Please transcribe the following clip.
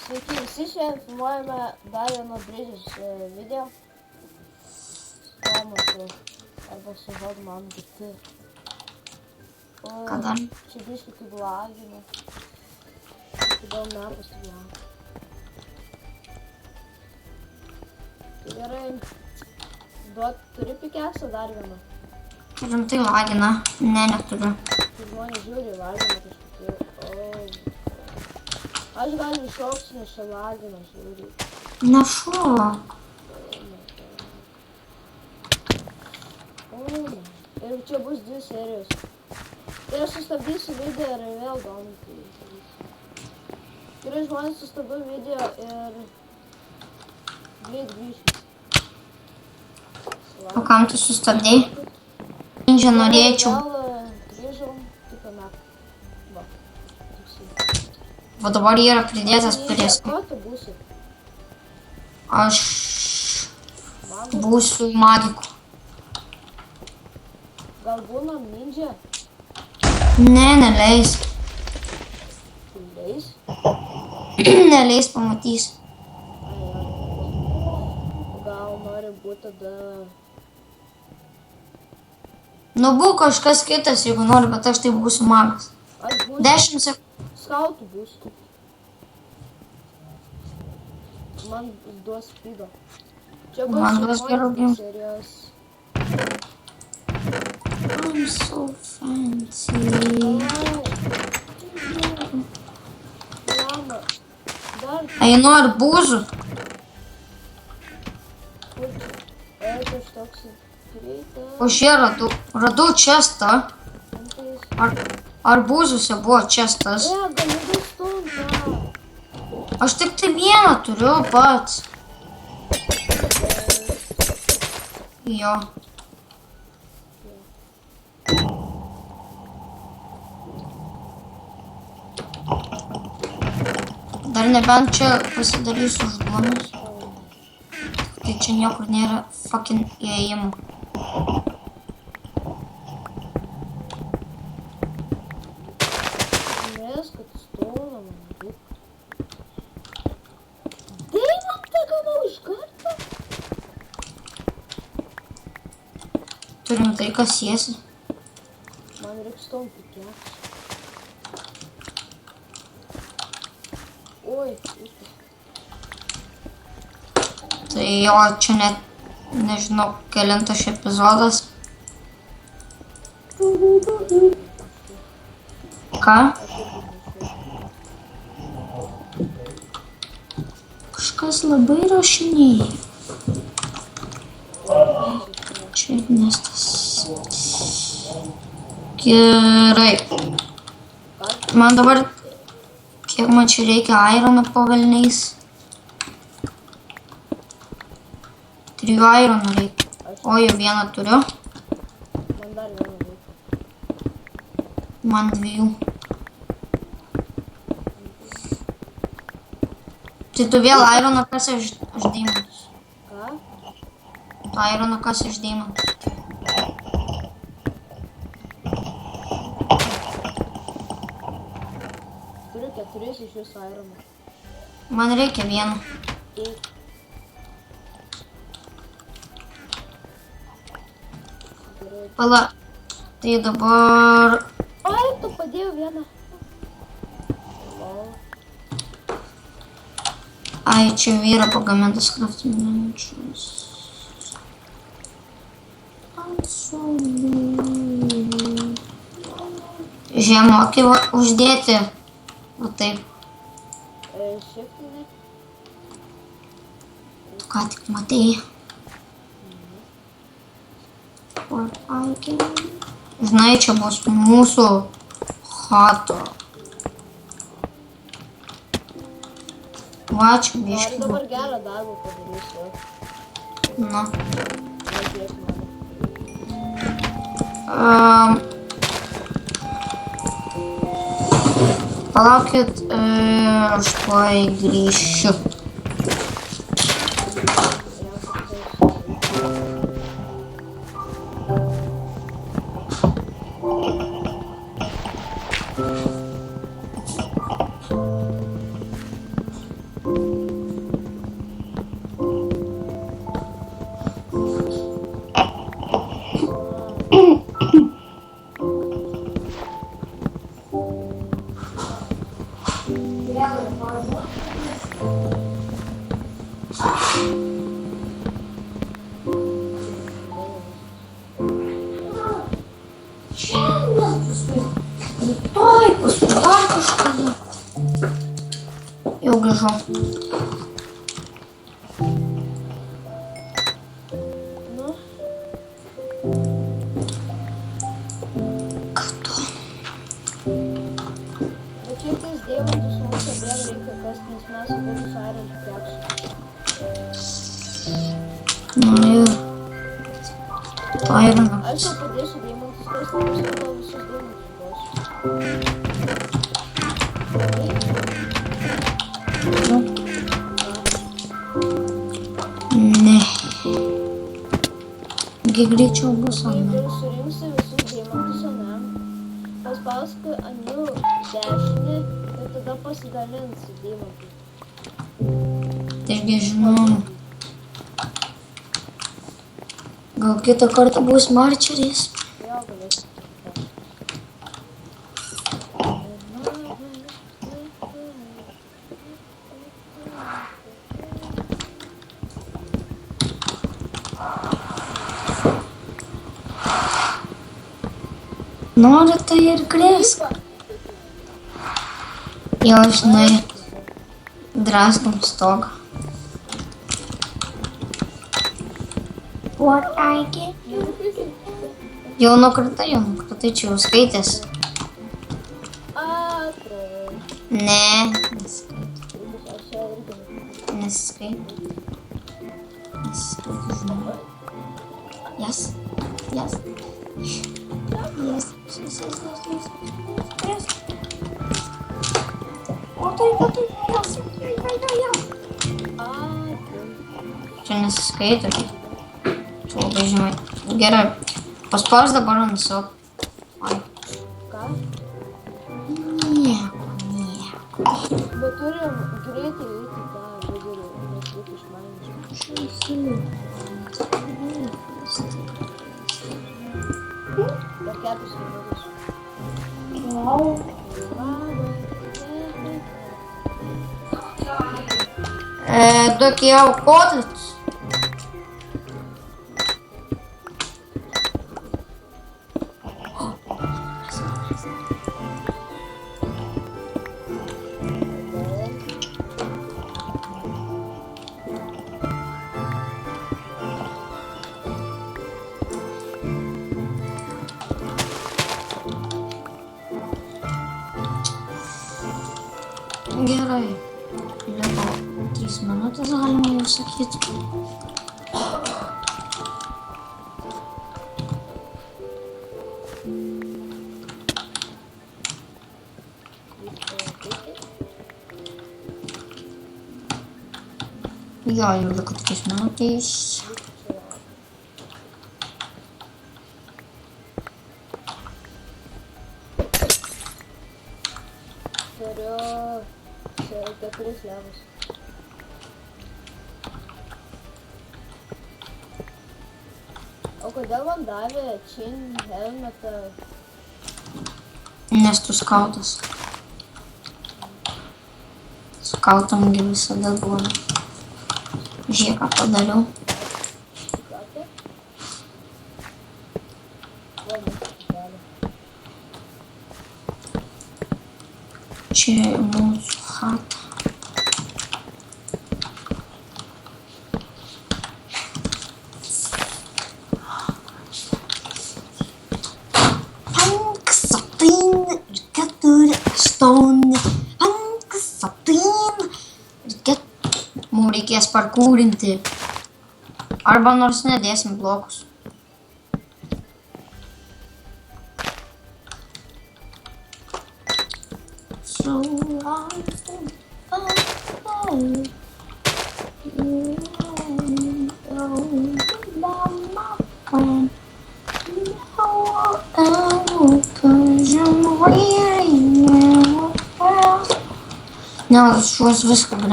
Sveiki visi, šiandien filmuojame dar vieno Bridges video. Tomasu arba su Hodman GT. Ką dar? Čia biškai kaip lagina. Kodėl mepas taip lagina. Tai gerai. Turi pikeksą dar vieną? Rimtai lagina. Ne, neturiu. Tai žmonės žiūri, lagina kažkokiu. Aš galiu iššokti, nes čia lagina, žiūri. Nešok. Ir čia bus 2 serijos. Tai aš sustabdysiu video ir vėl gaunu. Gerai, žmonės, sustabdau video ir greit grįšiu. O kam tu sustabdėjai? Ninja norėčiau. Vėl grįžau, kitą metą. Va. O dabar yra pridėtas prie. Ko tu būsi? Aš būsiu magiku. Gal būnam ninja? Ne, neleis. Tu leis? Neleis, pamatys. Gal nori būti tada... Nu, būk kažkas kitas, jeigu nori, bet aš tai būsiu magas. Aš būsiu 10 sekundžių. skautų būsiu. Man duos spido. Čia bus Man duos gerų ginklų. serijos. I'm so fancy. Lama. Dar Einu arbūzų. Eita, toks greitas. O šie radau čestą. Arbūzuose buvo čestas. Galiu dustumti. Aš tik tai vieną turiu pats. Jo. Dar nebent čia pasidarysiu užduomus. Tai čia niekur nėra fucking įėjimų. Nes, kad stūna man būk. Deimantą gavau iš karto. Turim tai, kas sėsi. Man reikia stumti kiek. Oi, viskas. Tai jo, čia net nežinau, kelintas epizodas. Ką? Kažkas labai rašinėja. Čia nestas. Gerai. Man dabar, kiek man čia reikia irono po velniais? 3 ironų reikia. O, jau vieną turiu. Man dar vieną reikia. Man 2. Tai tu vėl ironą kasi iš deimantus. Ką? Tu ironą kasi iš deimantus. Turiu 4 iš jūsų ironų. Man reikia vieną. Eik. Gerai. Pala. Tai dabar... Oi, tu padėjau vieną. O, Ai, čia vyra pagamintas kraftinančius. Žemokį uždėti. Va taip. šiftinė. Ką tik matei. Žinai, čia bus mūsų chata. Va, čia Aš biškį. dabar gerą darbą padarysiu. Na. Padėk man. Palaukit, aš tuoj grįšiu. Oi, paskui dar kažkada. Jau grįžau. Nu, Ką tu? bet čia tais deimantus mums abiem reikia kasti, nes mes abu su Airiu teksim. Nu ir. Pairanga. Aš tau padėsiu deimantus kasti, nes aš tau visus deimantus duosiu. Ne. Gi greičiau bus, ar ne? Jeigu surinksi visus deimantus, ane, paspausk ant jų dešinį ir tada pasidalinsi deimantus. Taigi žinau. Gal kitą kartą bus marčeris? Jo, galėsi. Nori tai ir krėsk. Jau žinai, draskom stogą. What I get? Jau nukritai, čia jau skaitės. Atrodo. Ne, nesiskaitė. Aš ją irgi. Nesiskaitė. Nesiskaitė, žinau. Yes. Yes. Yes. Yes. O tai, yes. Čia nesiskaitė. Čia labai žemai. Gerai. Paspaus dabar ant savo. Ai. Ką? Nieko. Bet turim greitai eiti tą vidurį, nes reikia išmainyti. Per 4 minutės. Tokie aukotis. Gerai. Liko 3 minutės, galima jau sakyti. Jo, jau liko 3 minutės. Turiu 4 levus. O kodėl man davė Chin helmetą? Nes tu skautas. Skautamgi visada duoda. Žiūrėk, ką padariau. Sakė? Labai davė. Čia mūsų chata. Mums reikės parkūrinti. Arba nors nedėsim blokus. Ne, aš juos viską griausiu.